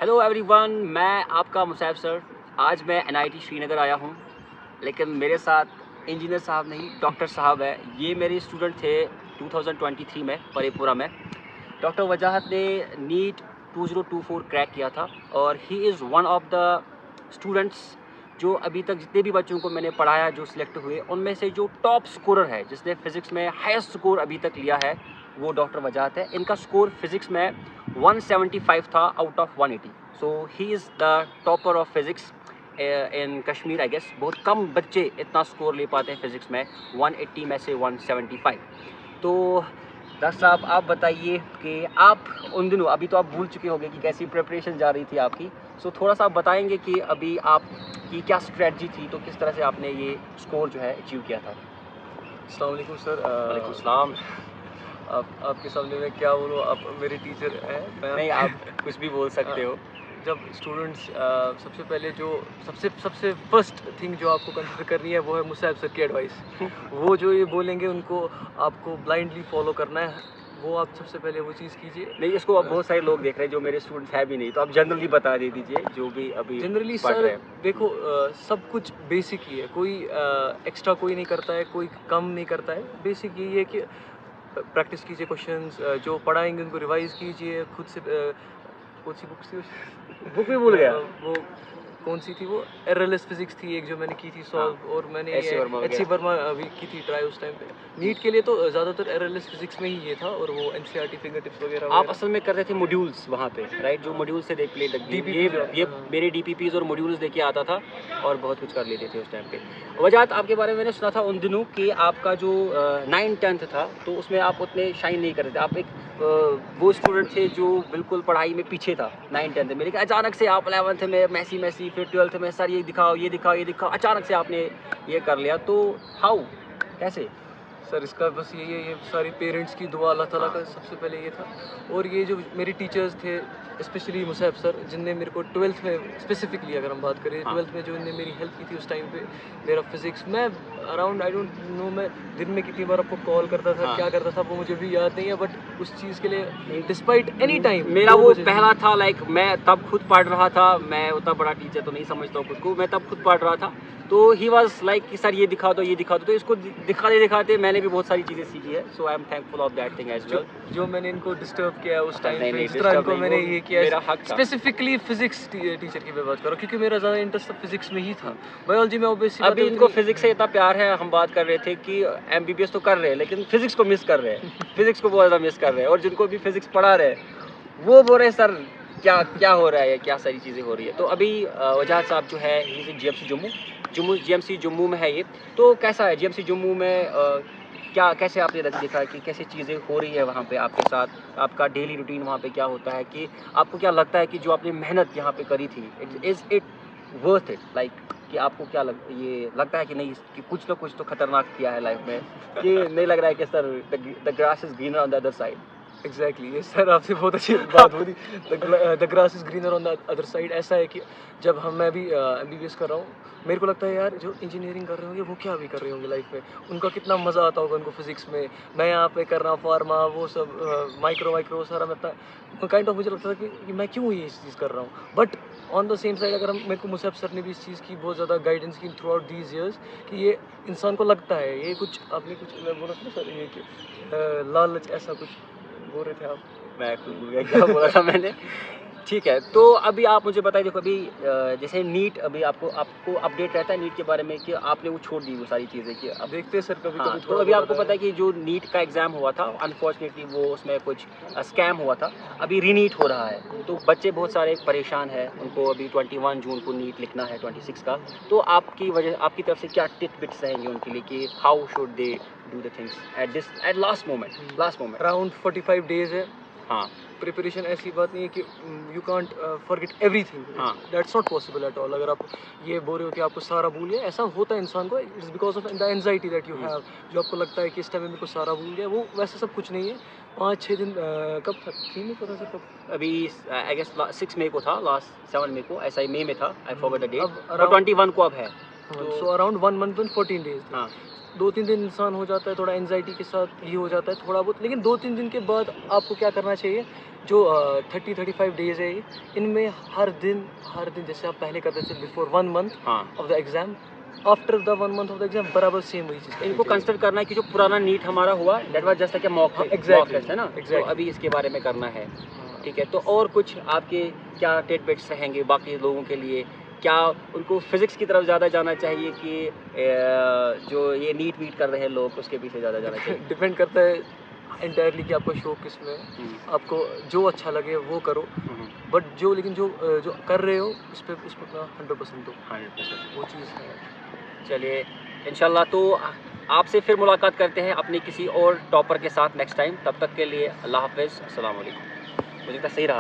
Hello everyone, मैं आपका Musayyib sir. आज मैं एनआईटी श्रीनगर आया हूँ, लेकिन मेरे साथ इंजीनियर साहब नहीं, डॉक्टर साहब है। ये मेरे स्टूडेंट थे 2023 में परेपुरा में। डॉक्टर वजाहत ने नीट 2024 क्रैक किया था और he is one of the students जो अभी तक जितने भी बच्चों को मैंने पढ़ाया जो सिलेक्ट हुए उनमें से जो टॉप स्कोरर है, जिसने फ़िज़िक्स में हाईएस्ट स्कोर अभी तक लिया है, वो डॉक्टर वजाहत है। इनका स्कोर फ़िज़िक्स में 175 था out of 180। So he is the topper of physics in Kashmir I guess. बहुत कम बच्चे इतना स्कोर ले पाते हैं फ़िज़िक्स में, 180 में से 175। तो डॉक्टर साहब, आप बताइए कि आप उन दिनों, अभी तो आप भूल चुके होंगे कि कैसी प्रिपरेशन जा रही थी आपकी। सो थोड़ा सा आप बताएंगे कि अभी आपकी क्या स्ट्रेटजी थी, तो किस तरह से आपने ये स्कोर जो है अचीव किया था। अस्सलाम वालेकुम सर। वालेकुम सलाम। आपके सामने मैं क्या बोलूँ, आप मेरे टीचर हैं। नहीं, आप कुछ भी बोल सकते हो। जब स्टूडेंट्स सबसे पहले जो सबसे फर्स्ट थिंग जो आपको कंसिडर करनी है वो है मुसैब सर की एडवाइस। वो जो ये बोलेंगे उनको आपको ब्लाइंडली फॉलो करना है। वो आप सबसे पहले वो चीज़ कीजिए। नहीं, इसको अब बहुत सारे लोग देख रहे हैं जो मेरे स्टूडेंट्स हैं भी नहीं, तो आप जनरली बता दे दीजिए जो भी अभी जनरली पढ़ सर रहे हैं। देखो, सब कुछ बेसिक ही है। कोई एक्स्ट्रा कोई नहीं करता है, कोई कम नहीं करता है। बेसिक यही है कि प्रैक्टिस कीजिए, क्वेश्चंस जो पढ़ाएंगे उनको रिवाइज कीजिए खुद से। कौन सी बुक थी बुक भी भूल गया। वो कौन सी थी? वो एररलेस फिजिक्स थी एक, जो मैंने की थी सॉल्व। और मैंने एच.सी. वर्मा एच सी वर्मा भी की थी ट्राई उस टाइम पे। नीट के लिए तो ज़्यादातर एररलेस फिजिक्स में ही ये था, और वो एनसीईआरटी फिंगर टिप्स वगैरह आप असल में कर रहे थे मॉड्यूल्स वहाँ पे, राइट? जो मॉड्यूल से देख लेते ये हाँ। मेरे डीपीपीज और मॉड्यूल्स देके आता था और बहुत कुछ कर लेते थे उस टाइम पे। वजाहत, आपके बारे में मैंने सुना था उन दिनों कि आपका जो 9th-10th था तो उसमें आप उतने शाइन नहीं कर रहे थे। आप एक वो स्टूडेंट थे जो बिल्कुल पढ़ाई में पीछे था 9th-10th में, लेकिन अचानक से आप 11th में मैसी, फिर 12th में सर ये दिखाओ, ये दिखाओ, ये दिखाओ, अचानक से आपने ये कर लिया। तो हाउ, कैसे? सर इसका बस यही है, ये सारी पेरेंट्स की दुआ, अल्लाह ताला का सबसे पहले ये था। और ये जो मेरे टीचर्स थे, स्पेशली मुसैब सर, जिनने मेरे को 12th में स्पेसिफिकली अगर हम बात करें, 12th में जो इनने मेरी हेल्प की थी उस टाइम पे, मेरा फिजिक्स, मैं अराउंड आई डोंट नो मैं दिन में कितनी बार आपको कॉल करता था, क्या करता था वो मुझे भी याद नहीं है। बट उस चीज़ के लिए डिस्पाइट एनी टाइम मेरा वो पहला था, लाइक मैं तब खुद पढ़ रहा था। मैं उतना बड़ा टीचर तो नहीं समझता हूँ खुद को, मैं तब खुद पढ़ रहा था। तो ही वॉज लाइक कि सर ये दिखा दो, ये दिखा दो। तो इसको दिखाते दिखाते मैंने भी बहुत सारी चीज़ें सीखी है। So I am thankful of that thing as well. जो मैंने इनको डिस्टर्ब किया है उस टाइम नहीं, पे, नहीं, जिस तरह disturb इनको नहीं, मैंने वो ये किया मेरा हक था। स्पेसिफिकली फिजिक्स टीचर की मैं बात कर रहा हूँ, क्योंकि मेरा ज़्यादा इंटरेस्ट फिजिक्स में ही था। बायोलॉजी में ऑब्वियसली अभी इनको फिजिक्स से इतना प्यार है, हम बात कर रहे थे कि एमबीबीएस तो कर रहे हैं लेकिन फिजिक्स को मिस कर रहे हैं। फिजिक्स को बहुत ज़्यादा मिस कर रहे हैं, और जिनको भी फिजिक्स पढ़ा रहे हैं वो बोल रहे हैं सर क्या क्या हो रहा है, क्या सारी चीज़ें हो रही है। तो अभी वजाहत साहब जो है जीएमसी जम्मू जीएमसी जम्मू में है ये। तो कैसा है जीएमसी जम्मू में? क्या कैसे आपने देखा कि कैसे चीज़ें हो रही है वहाँ पे आपके साथ? आपका डेली रूटीन वहाँ पे क्या होता है? कि आपको क्या लगता है कि जो आपने मेहनत यहाँ पे करी थी, is it worth it? Like कि आपको क्या ये लगता है कि नहीं, कि कुछ ना कुछ तो खतरनाक किया है लाइफ में, कि नहीं लग रहा है कि sir the grass is greener on the other side? Exactly, ये सर आपसे बहुत अच्छी बात हो रही। The grass is greener on the other side. ऐसा है कि जब मैं भी एमबीबीएस कर रहा हूँ, मेरे को लगता है यार जो इंजीनियरिंग कर रहे होंगे वो क्या भी कर रहे होंगे लाइफ में, उनका कितना मज़ा आता होगा उनको फिजिक्स में। मैं यहाँ पे कर रहा हूँ फार्मा, वो सब माइक्रो सारा मैं काइंड ऑफ, मुझे लगता था कि मैं क्यों ये चीज़ कर रहा हूँ। But on the same side, अगर हम, मेरे को मुसैब सर ने भी इस चीज़ की बहुत ज़्यादा गाइडेंस की थ्रू आउट दीज ईयर्स, कि ये इंसान को लगता है ये कुछ, आपने कुछ मैं बोला था ना सर, ये कि लालच ऐसा कुछ बोल रहे थे आप। मैं खुद भूल गया क्या बोला था मैंने। ठीक है, तो अभी आप मुझे बताइए, देखो अभी जैसे नीट, अभी आपको अपडेट रहता है नीट के बारे में कि आपने वो छोड़ दी वो सारी चीज़ें कि अब देखते हैं सर कभी हाँ, कभी तो थोड़ा अभी बहुत आपको आता पता है कि जो नीट का एग्ज़ाम हुआ था, अनफॉर्चुनेटली वो उसमें कुछ स्कैम हुआ था। अभी रीनीट हो रहा है, तो बच्चे बहुत सारे परेशान हैं। उनको अभी 21 जून को नीट लिखना है, 26 का। तो आपकी तरफ से क्या टिप्स रहेंगे उनके लिए कि how should they do the things at last moment? Around 45 days है। हाँ, प्रिपरेशन ऐसी बात नहीं है कि यू कांट फॉरगेट एवरीथिंग। हाँ। That's not possible at all. अगर आप ये बोल रहे हो कि आपको सारा भूल गया, ऐसा होता है इंसान को, it's because of the anxiety that you have. जो आपको लगता है कि इस टाइम में मेरे को सारा भूल गया, वो वैसे सब कुछ नहीं है। 5-6 दिन कब था, 3 में पता सर कब? अभी आई गेस 6 मई को था, लास्ट 7 मई को, ऐसा ही मई में था, आई फॉरगॉट द डेट। अब और 21 को अब है। So around 1 month and 14 days. हाँ 2-3 दिन इंसान हो जाता है थोड़ा एंजाइटी के साथ, ये हो जाता है थोड़ा बहुत, लेकिन 2-3 दिन के बाद आपको क्या करना चाहिए, जो 30-35 डेज है ये, इनमें हर दिन जैसे आप पहले करते थे बिफोर 1 मंथ हाँ of the exam, after the 1 month of the exam बराबर सेम वही चीज़ इनको कंसिडर करना है कि जो पुराना नीट हमारा हुआ that was just like a mock हाँ, मॉक exactly, टेस्ट है ना, तो exactly. अभी इसके बारे में करना है। ठीक है, तो और कुछ आपके क्या टिडबिट्स रहेंगे बाकी लोगों के लिए? क्या उनको फिजिक्स की तरफ ज़्यादा जाना चाहिए कि जो ये नीट वीट कर रहे हैं लोग उसके पीछे ज़्यादा जाना चाहिए? डिपेंड करता है एंटायरली कि आपका शौक किस में है, हम्म, आपको जो अच्छा लगे वो करो, हम्म, बट लेकिन जो कर रहे हो उस पर अपना 100% दो, 100%। वो चीज़ है। चलिए इंशाल्लाह, तो आपसे फिर मुलाकात करते हैं अपने किसी और टॉपर के साथ नेक्स्ट टाइम। तब तक के लिए अल्लाह हाफ़िज़, अस्सलाम वालेकुम। मुझे लगता है सही रहा।